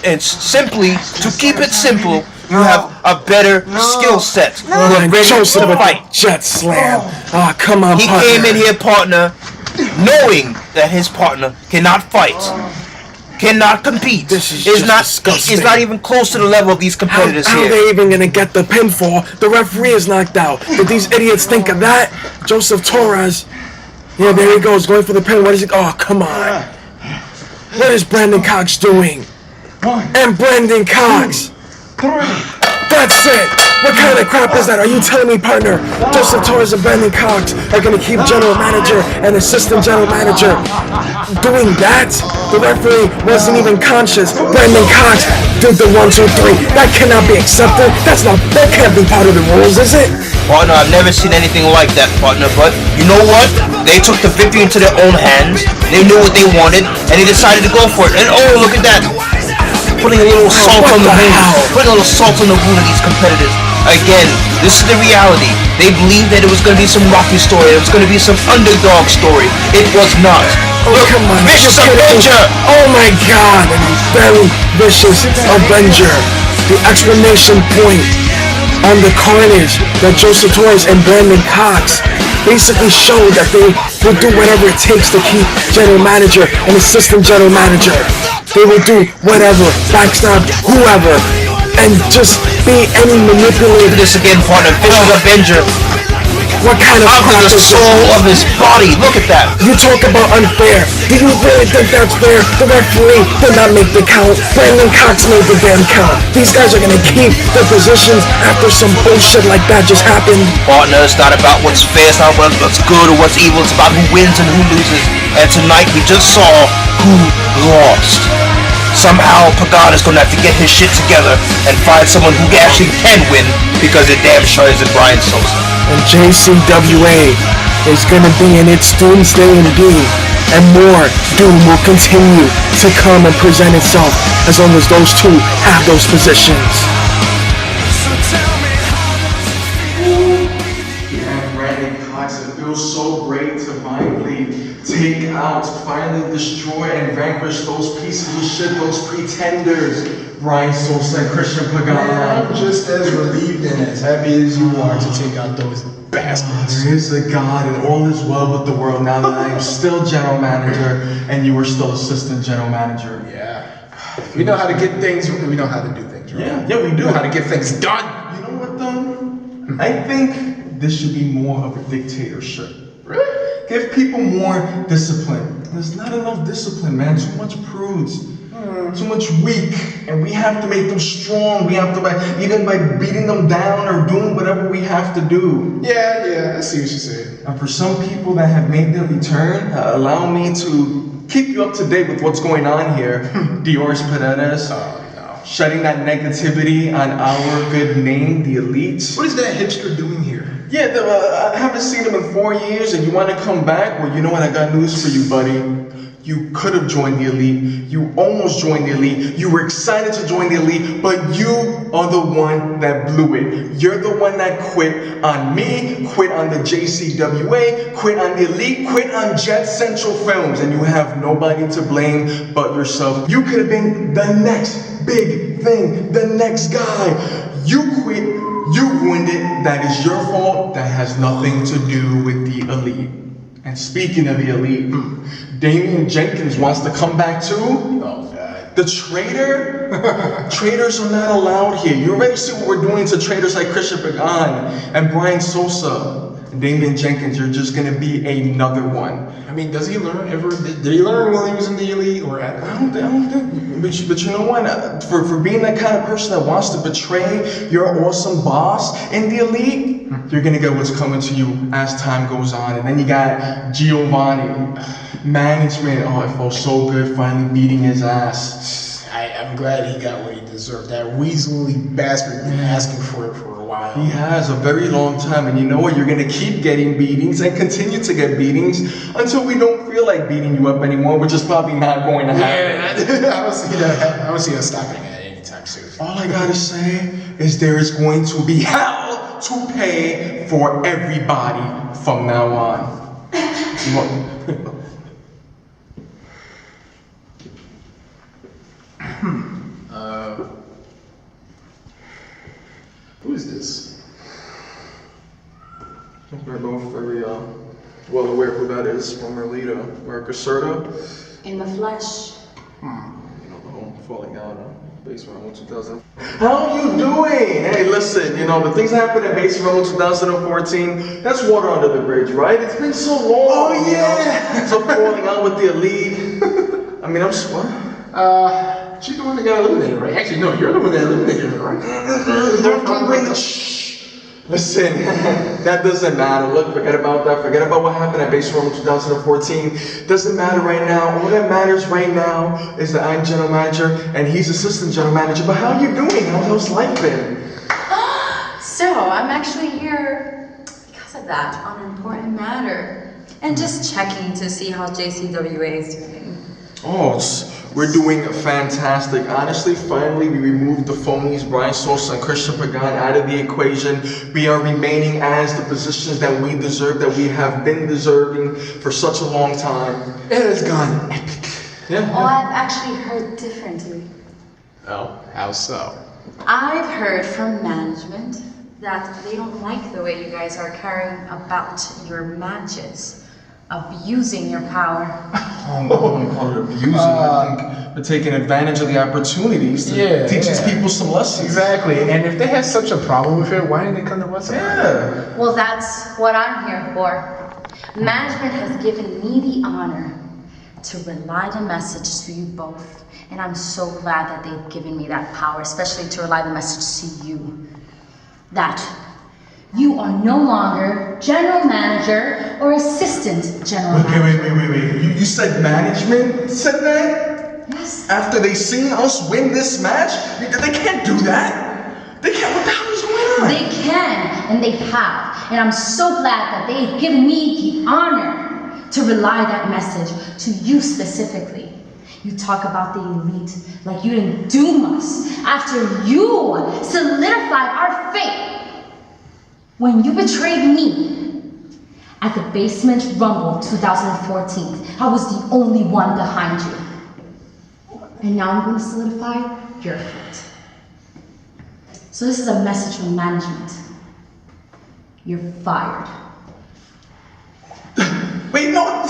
and simply, to keep it simple, you have a better skill set. You are ready Joseph to with fight. the jet slam. Ah, come on, He partner. came in here, partner, knowing that his partner cannot fight, cannot compete. This is is just not disgusting. is not even close to the level of these competitors How are here. they even gonna get the pinfall? The referee is knocked out. Did these idiots think of that? Joseph Torres. Yeah, there he goes, going for the pin. What is it? Oh, come on. What is Brandon Cox doing? And Brandon Cox. That's it. What kind of crap is that? Are you telling me, partner, Joseph Torres and Brandon Cox are going to keep general manager and assistant general manager doing that? The referee wasn't even conscious. Brandon Cox did the 1, 2, 3. That cannot be accepted. That can't be part of the rules, is it? Partner, I've never seen anything like that, partner, but you know what? They took the victory into their own hands. They knew what they wanted, and they decided to go for it. And oh, look at that. Putting a little salt on the wound. Putting a little salt on the wound of these competitors. Again, this is the reality. They believed that it was going to be some Rocky story. It was going to be some underdog story. It was not. Oh, come on. Vicious You're kidding me. Avenger! Oh my God. A very vicious Avenger. The exclamation point on the carnage that Joseph Torres and Brandon Cox basically showed that they will do whatever it takes to keep general manager and assistant general manager. They will do whatever, backstab whoever, and just be any manipulator. This again, partner. Vicious Avenger. What kind of Out crap of the is this? soul of his body. Look at that. You talk about unfair. Do you really think that's fair? The referee did not make the count. Brandon Cox made the damn count. These guys are gonna keep their positions after some bullshit like that just happened. Partner, it's not about what's fair, it's not about what's good or what's evil, it's about who wins and who loses. And tonight we just saw who lost. Somehow Pagan is gonna have to get his shit together and find someone who actually can win, because it damn sure isn't Brian Sosa. And JCWA is gonna be in its doomsday indeed. And more doom will continue to come and present itself as long as those two have those positions. Yeah, Brandon Cox, it feels so great to finally take out, finally destroy and vanquish those pieces of shit, those pretenders. Brian Sosa and Christian Pagan. I'm just as relieved and as happy as you are to take out those bastards. There is a God and all is well with the world now that I am still general manager and you are still assistant general manager. Yeah. We know how to get things, we know how to do things, right? Yeah, we do. We know how to get things done. You know what though? I think this should be more of a dictatorship. Really? Give people more discipline. There's not enough discipline, man. Too much prudes. Too much weak. And we have to make them strong. We have to, even by beating them down or doing whatever we have to do. Yeah, I see what you're saying. And for some people that have made their return, allow me to keep you up to date with what's going on here. Dior's Paredes. Shedding that negativity on our good name, the elites. What is that hipster doing here? Yeah, I haven't seen him in 4 years and you want to come back? Well, you know what? I got news for you, buddy. You could have joined the elite. You almost joined the elite. You were excited to join the elite, but you are the one that blew it. You're the one that quit on me, quit on the JCWA, quit on the elite, quit on Jet Central Films, and you have nobody to blame but yourself. You could have been the next big thing, the next guy. You quit, you ruined it. That is your fault. That has nothing to do with the elite. And speaking of the elite, Damian Jenkins wants to come back too? Oh, God. The traitor? Traitors are not allowed here. You already see what we're doing to traitors like Christian Pagan and Brian Sosa. And Damian Jenkins, you're just going to be another one. I mean, does he learn ever? Did he learn while he was in the elite or at? I don't think. But you know what? For being that kind of person that wants to betray your awesome boss in the elite, you're gonna get what's coming to you as time goes on. And then you got Giovanni, management. Oh, it felt so good finally beating his ass. I'm glad he got what he deserved. That weaselly bastard been asking for it for a while. He has a very long time, and you know what? You're gonna keep getting beatings and continue to get beatings until we don't feel like beating you up anymore, which is probably not going to happen. Yeah, I don't see that. I don't see us stopping at anytime soon. All I gotta say is there is going to be hell to pay for everybody from now on. Who is this? We're both very well aware who that is. Former leader, Marcus Serta. In the flesh. You know, the home falling out Base Rumble 2000. How you doing? Hey, listen, you know, the things that happened at Base Rumble 2014, that's water under the bridge, right? It's been so long. Oh, yeah. So falling out with the elite. I mean, I'm what? She's the one that got eliminated, right? Actually, no, you're the one that eliminated her, right? Don't bring the Listen, that doesn't matter. Look, forget about that. Forget about what happened at Base Rumble 2014. Doesn't matter right now. All that matters right now is that I'm general manager and he's assistant general manager. But how are you doing? How's life been? So, I'm actually here because of that, on an important matter. And just checking to see how JCWA is doing. Oh, we're doing fantastic. Honestly, finally, we removed the phonies, Brian Sosa and Christian Pagan, out of the equation. We are remaining as the positions that we deserve, that we have been deserving for such a long time. It has gone epic. Yeah. Oh, I've actually heard differently. Oh, how so? I've heard from management that they don't like the way you guys are carrying about your matches. Abusing your power. I wouldn't call it abusing. I think we're taking advantage of the opportunities to teach these people some lessons. Exactly. And if they had such a problem with it, why didn't they come to us about it? Well, that's what I'm here for. Management has given me the honor to relay the message to you both. And I'm so glad that they've given me that power, especially to relay the message to you. That you are no longer general manager or assistant general manager. Wait. You said management said that? Yes. After they seen us win this match? They can't do that. They can't. What the hell is going on? They can, and they have. And I'm so glad that they've given me the honor to relay that message to you specifically. You talk about the elite like you didn't doom us after you solidified our fate. When you betrayed me at the Basement Rumble 2014, I was the only one behind you. And now I'm going to solidify your foot. So this is a message from management. You're fired. Wait, no.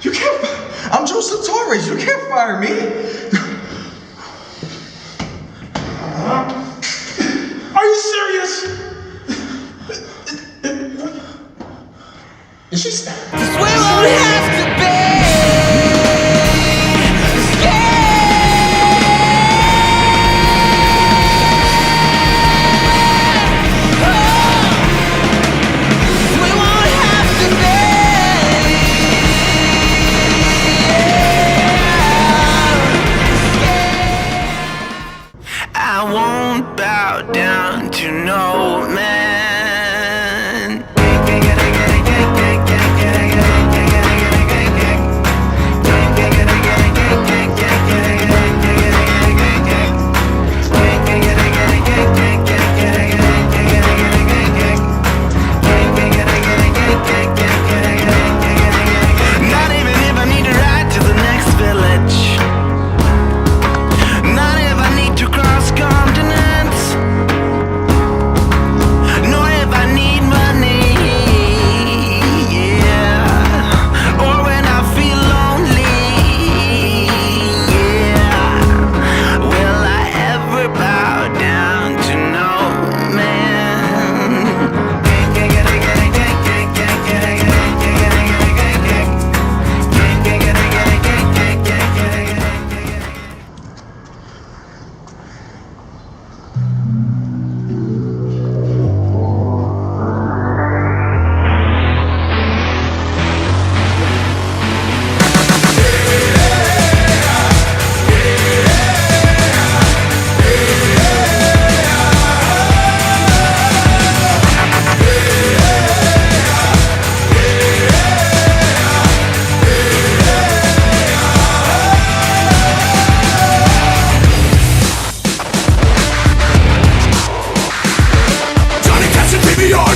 You can't. I'm Joseph Torres. You can't fire me. Are you serious? Is she stabbed? We won't have to be down to no man. Not even if I need to ride to the next village. Not if I need to cross continents. Nor if I need money, yeah. Or when I feel lonely, yeah. Will I ever bow down to no man?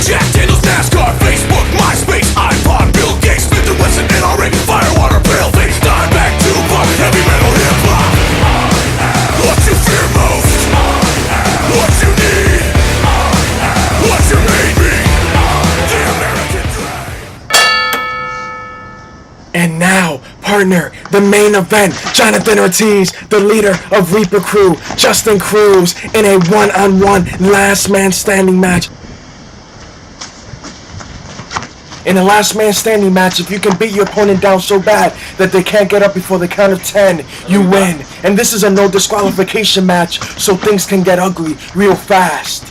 Jack Daniels, NASCAR, Facebook, MySpace, iPod, Bill Gates, Smith & Wesson, NRA, Firewater, Paleface, Dimebag, Tupac, heavy metal, hip-hop. What you fear most, what you need, what you made me, the American dream. And now, partner, the main event, Jonathan Ortiz, the leader of Reaper Crew, Justin Cruz, in a one-on-one last man standing match. In a last man standing match, if you can beat your opponent down so bad that they can't get up before the count of 10, you win. And this is a no disqualification match, so things can get ugly real fast.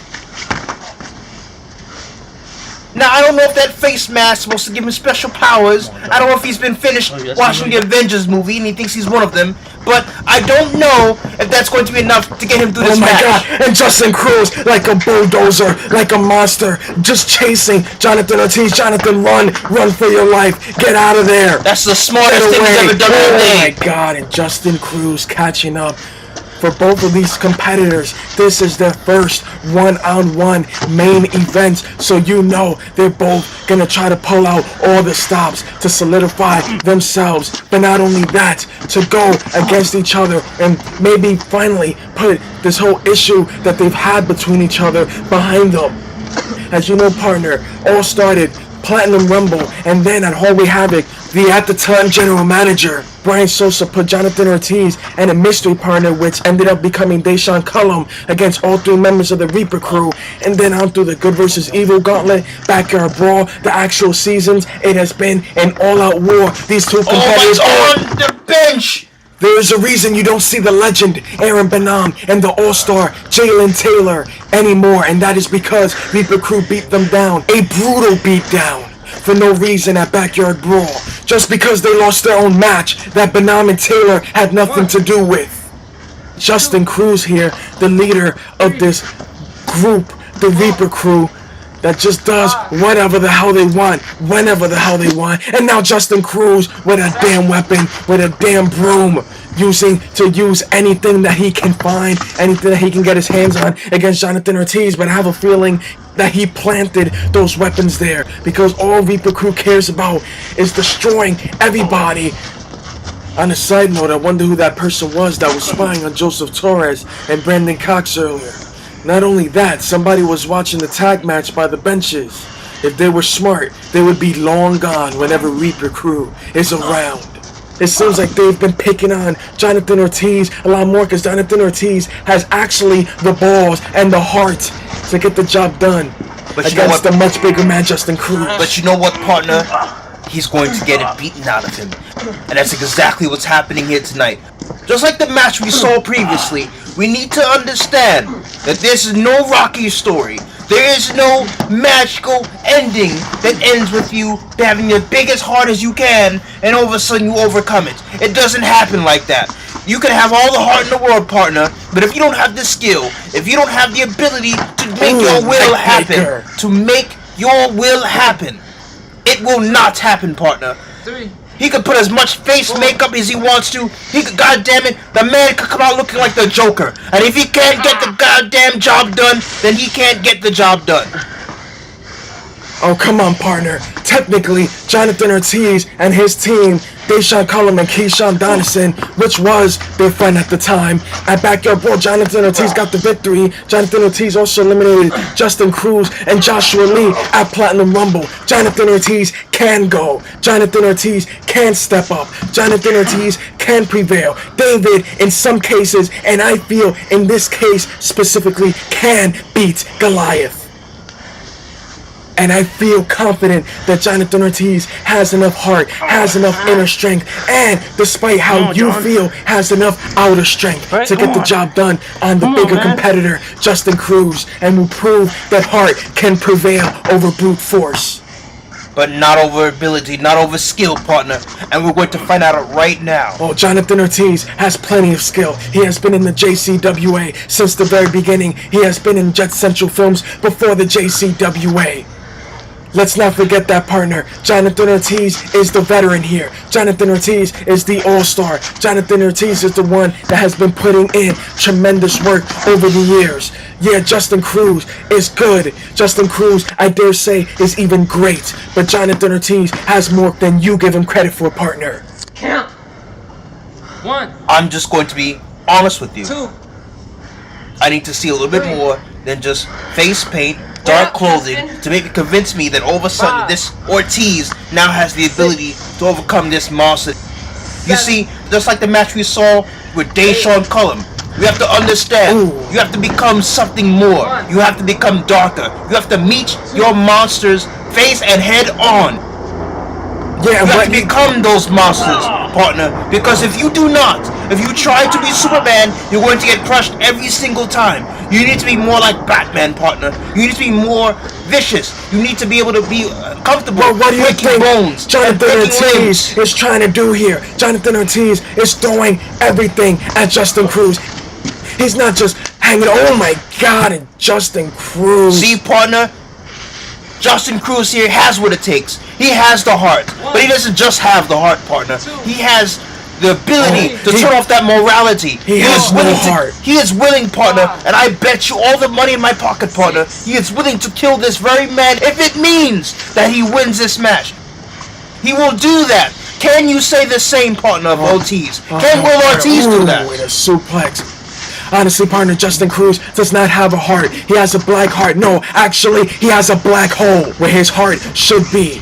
Now, I don't know if that face mask is supposed to give him special powers. I don't know if he's been finished watching the Avengers movie and he thinks he's one of them. But I don't know if that's going to be enough to get him through this match. Oh my god, and Justin Cruz, like a bulldozer, like a monster, just chasing Jonathan Ortiz. Jonathan, run for your life, get out of there. That's the smartest thing he's ever done all day. Oh my god, and Justin Cruz catching up. For both of these competitors, this is their first one-on-one main event, so you know they're both gonna try to pull out all the stops to solidify themselves, but not only that, to go against each other and maybe finally put this whole issue that they've had between each other behind them. As you know, partner, all started Platinum Rumble, and then at Hallway Havoc, the at the time general manager, Brian Sosa, put Jonathan Ortiz and a mystery partner, which ended up becoming Dashawn Cullum, against all three members of the Reaper Crew, and then on through the Good vs. Evil Gauntlet, Backyard Brawl, the actual seasons. It has been an all-out war. These two competitors on the bench. There is a reason you don't see the legend Aaron Benham and the all-star Jalen Taylor anymore, and that is because Reaper Crew beat them down. A brutal beatdown for no reason at Backyard Brawl, just because they lost their own match that Benham and Taylor had nothing to do with. Justin Cruz here, the leader of this group, the Reaper Crew, that just does whatever the hell they want, whenever the hell they want. And now Justin Cruz with a damn weapon, with a damn broom, to use anything that he can find, anything that he can get his hands on against Jonathan Ortiz. But I have a feeling that he planted those weapons there, because all Reaper Crew cares about is destroying everybody On a side note, I wonder who that person was that was spying on Joseph Torres and Brandon Cox earlier. Not only that, somebody was watching the tag match by the benches. If they were smart, they would be long gone whenever Reaper Crew is around. It seems like they've been picking on Jonathan Ortiz a lot more because Jonathan Ortiz has actually the balls and the heart to get the job done against the much bigger man, Justin Cruz. But you know what, partner? He's going to get it beaten out of him. And that's exactly what's happening here tonight. Just like the match we saw previously, we need to understand that this is no Rocky story. There is no magical ending that ends with you having the biggest heart as you can and all of a sudden you overcome it. It doesn't happen like that. You can have all the heart in the world, partner, but if you don't have the skill, if you don't have the ability to make your will happen, it will not happen, partner. He could put as much face makeup as he wants to. He could, goddammit, the man could come out looking like the Joker. And if he can't get the goddamn job done, then he can't get the job done. Oh, come on, partner. Technically, Jonathan Ortiz and his team, Dashawn, Cullum, and Keyshawn Donaldson, which was their friend at the time, at Backyard Brawl, Jonathan Ortiz got the victory. Jonathan Ortiz also eliminated Justin Cruz and Joshua Lee at Platinum Rumble. Jonathan Ortiz can go. Jonathan Ortiz can step up. Jonathan Ortiz can prevail. David, in some cases, and I feel in this case specifically, can beat Goliath. And I feel confident that Jonathan Ortiz has enough heart, has enough inner strength, and despite how you feel, has enough outer strength to get the job done on the bigger competitor, Justin Cruz, and will prove that heart can prevail over brute force. But not over ability, not over skill, partner. And we're going to find out right now. Oh, Jonathan Ortiz has plenty of skill. He has been in the JCWA since the very beginning. He has been in Jet Central Films before the JCWA. Let's not forget that, partner. Jonathan Ortiz is the veteran here. Jonathan Ortiz is the all-star. Jonathan Ortiz is the one that has been putting in tremendous work over the years. Yeah, Justin Cruz is good. Justin Cruz, I dare say, is even great. But Jonathan Ortiz has more than you give him credit for, partner. Count. 1. I'm just going to be honest with you. 2. I need to see a little bit more than just face paint, dark clothing, to make me convince me that all of a sudden this Ortiz now has the ability to overcome this monster. You see, just like the match we saw with Dashawn Cullum, you have to understand, you have to become something more. You have to become darker. You have to meet your monsters face and head on. Yeah, you have to become those monsters, partner. Because if you do not, if you try to be Superman, you're going to get crushed every single time. You need to be more like Batman, partner. You need to be more vicious. You need to be able to be comfortable what do you think bones, Jonathan Ortiz is trying to do here? Jonathan Ortiz is throwing everything at Justin Cruz. He's not just hanging, oh my god, and Justin Cruz. See, partner? Justin Cruz here has what it takes. He has the heart. But he doesn't just have the heart, partner. He has the ability to turn off that morality. He has no heart. He is willing, partner, and I bet you all the money in my pocket, partner, he is willing to kill this very man if it means that he wins this match. He will do that. Can you say the same, partner, of Ortiz? Can Will Ortiz do that? With a suplex. Honestly, partner, Justin Cruz does not have a heart. He has a black heart. No, actually, he has a black hole where his heart should be.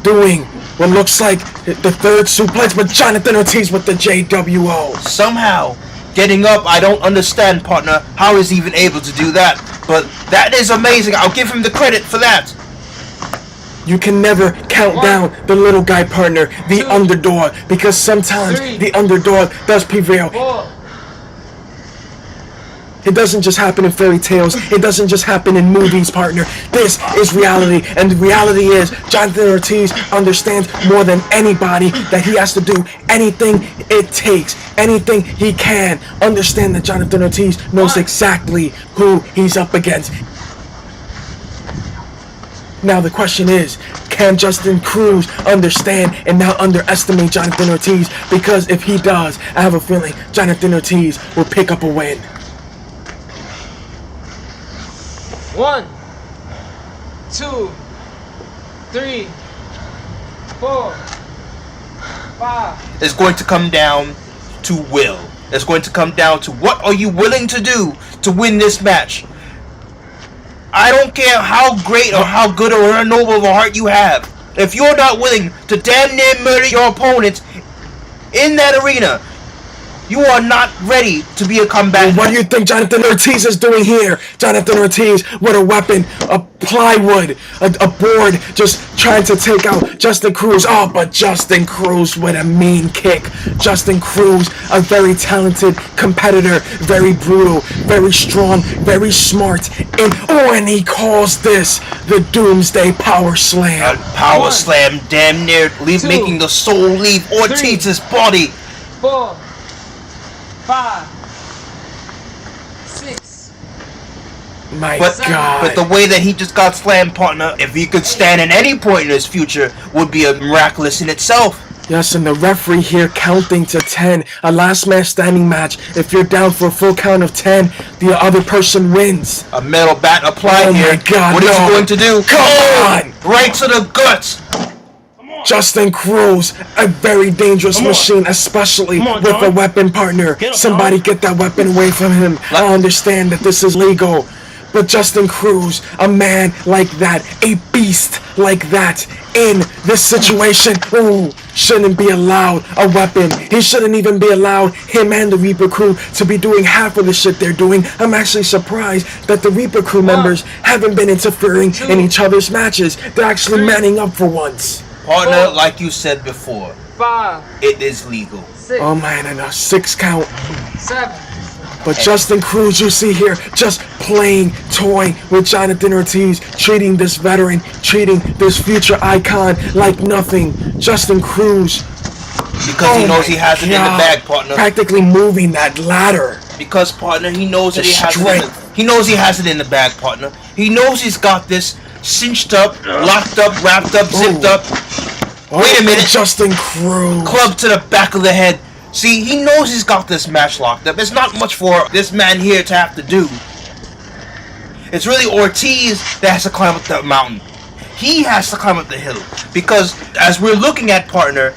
Doing what looks like the third suplex, but Jonathan Ortiz with the JWO. Somehow, getting up, I don't understand, partner, how he's even able to do that. But that is amazing. I'll give him the credit for that. You can never count down the little guy, partner, the underdog, because sometimes the underdog does prevail. 4. It doesn't just happen in fairy tales. It doesn't just happen in movies, partner. This is reality, and the reality is Jonathan Ortiz understands more than anybody that he has to do anything it takes, anything he can. Understand that Jonathan Ortiz knows exactly who he's up against. Now the question is, can Justin Cruz understand and not underestimate Jonathan Ortiz? Because if he does, I have a feeling Jonathan Ortiz will pick up a win. 1, 2, 3, 4, is going to come down to will. It's going to come down to what are you willing to do to win this match. I don't care how great or how good or how noble of a heart you have. If you're not willing to damn near murder your opponents in that arena, you are not ready to be a combatant. What do you think Jonathan Ortiz is doing here? Jonathan Ortiz with a weapon, a plywood, a board, just trying to take out Justin Cruz. Oh, but Justin Cruz with a mean kick. Justin Cruz, a very talented competitor, very brutal, very strong, very smart. And he calls this the Doomsday Power Slam. Power Slam, damn near making the soul leave Ortiz's body. 4, 5, 6. My but, God. But the way that he just got slammed, partner, if he could stand at any point in his future, would be a miraculous in itself. Yes, and the referee here counting to 10. A last man standing match. If you're down for a full count of 10, the other person wins. A metal bat applied here. Oh my God, what is he going to do? Come on! Right to the guts. Justin Cruz, a very dangerous machine, especially with a weapon partner. Somebody get that weapon away from him. I understand that this is legal, but Justin Cruz, a man like that, a beast like that, in this situation, shouldn't be allowed a weapon. He shouldn't even be allowed, him and the Reaper crew, to be doing half of the shit they're doing. I'm actually surprised that the Reaper crew members haven't been interfering in each other's matches. They're actually manning up for once. Partner, like you said before, 5. It is legal. 6. Oh man, and a 6 count. 7. But Justin Cruz, you see here, just playing, toying with Jonathan Ortiz, treating this veteran, treating this future icon like nothing. Justin Cruz. Because he knows he has it in the bag, partner. Practically moving that ladder. Because, partner, he knows that he has it. He knows he has it in the bag, partner. He knows he's got this cinched up, locked up, wrapped up, zipped up. Wait a minute. Justin Cruz. Club to the back of the head. See, he knows he's got this match locked up. It's not much for this man here to have to do. It's really Ortiz that has to climb up that mountain. He has to climb up the hill. Because as we're looking at, partner,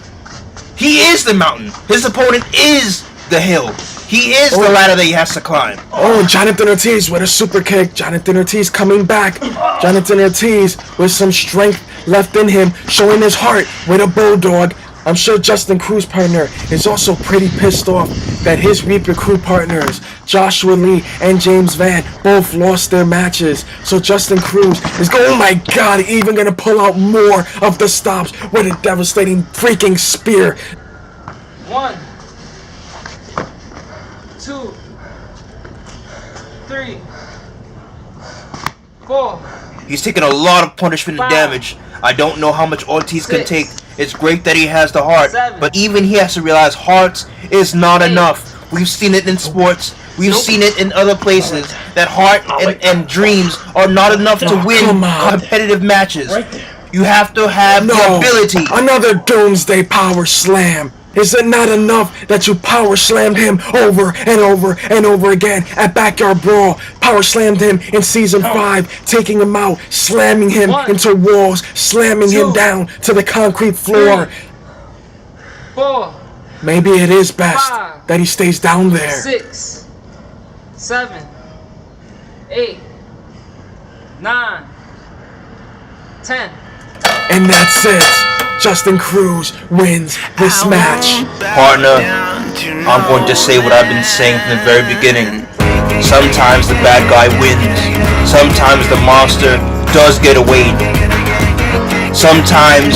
he is the mountain. His opponent is the hill. He is the ladder that he has to climb. Oh, Jonathan Ortiz with a super kick. Jonathan Ortiz coming back. Jonathan Ortiz with some strength left in him, showing his heart with a bulldog. I'm sure Justin Cruz partner is also pretty pissed off that his Reaper crew partners, Joshua Lee and James Van, both lost their matches. So Justin Cruz is going, oh my God, even gonna pull out more of the stops with a devastating freaking spear. 1, 2, 3, 4. He's taking a lot of punishment and damage. I don't know how much Ortiz can take. It's great that he has the heart, but even he has to realize hearts is not enough. We've seen it in sports. We've seen it in other places. That heart and dreams are not enough to win competitive matches. You have to have the ability. Another Doomsday Power Slam. Is it not enough that you power slammed him over and over and over again at Backyard Brawl? Power slammed him in Season 5, taking him out, slamming him into walls, slamming him down to the concrete floor. 4. Maybe it is best that he stays down there. 6, 7, 8, 9, 10. And that's it. Justin Cruz wins this match. Partner, I'm going to say what I've been saying from the very beginning. Sometimes the bad guy wins. Sometimes the monster does get away. Sometimes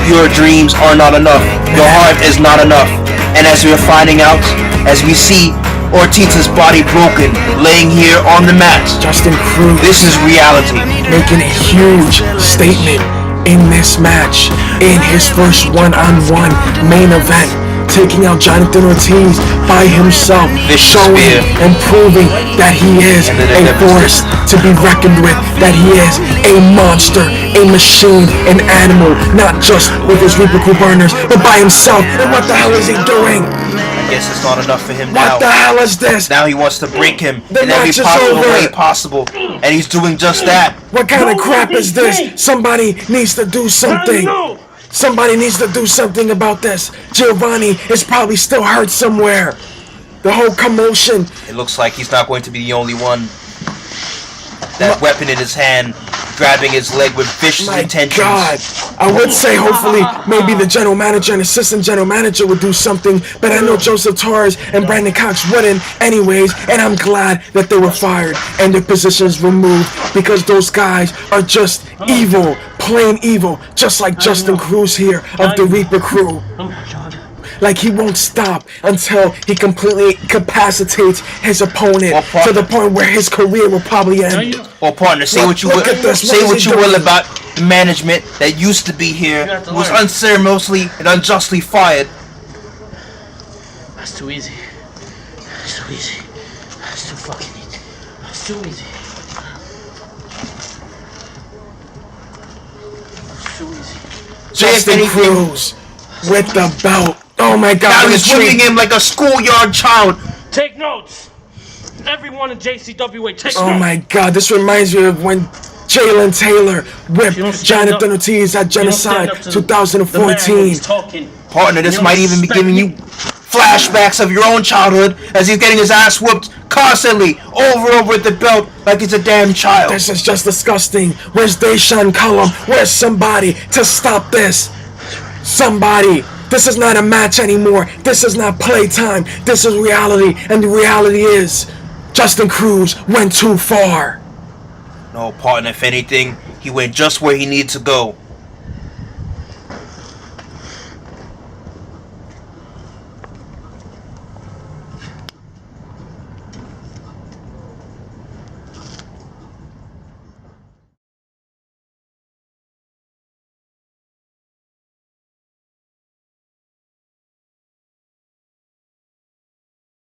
your dreams are not enough. Your heart is not enough. And as we're finding out, as we see Ortiz's body broken, laying here on the mat, Justin Cruz, this is reality. Making a huge statement in this match, in his first one-on-one main event, taking out Jonathan Ortiz by himself, showing and proving that he is a force to be reckoned with, that he is a monster, a machine, an animal, not just with his Reaper crew burners, but by himself. And what the hell is he doing? I guess it's not enough for him now. What the hell is this? Now he wants to break him in every possible way possible, and he's doing just that. What kind of crap is this? Somebody needs to do something. Somebody needs to do something about this. Giovanni is probably still hurt somewhere. The whole commotion. It looks like he's not going to be the only one. That weapon in his hand, grabbing his leg with vicious intentions. God, I would say hopefully maybe the general manager and assistant general manager would do something, but I know Joseph Torres and Brandon Cox wouldn't anyways, and I'm glad that they were fired and their positions removed because those guys are just evil, plain evil, just like Justin Cruz here of the Reaper crew. Like he won't stop until he completely incapacitates his opponent to the point where his career will probably end. Well, partner, say what you will. Say what you will about the management that used to be here, who was unceremoniously and unjustly fired. That's too easy. That's too easy. That's too fucking easy. That's too easy. That's too easy. Justin Cruz with the belt. Oh my God! Now he's whipping him like a schoolyard child. Take notes. Everyone in JCWA, take notes. Oh my God! This reminds me of when Jalen Taylor whipped Jonathan Ortiz at Genocide 2014. Partner, this might even be giving you flashbacks of your own childhood as he's getting his ass whooped constantly over and over at the belt like he's a damn child. This is just disgusting. Where's Dashawn, Cullum? Where's somebody to stop this? Somebody. This is not a match anymore. This is not playtime. This is reality. And the reality is, Justin Cruz went too far. No, partner, if anything, he went just where he needed to go.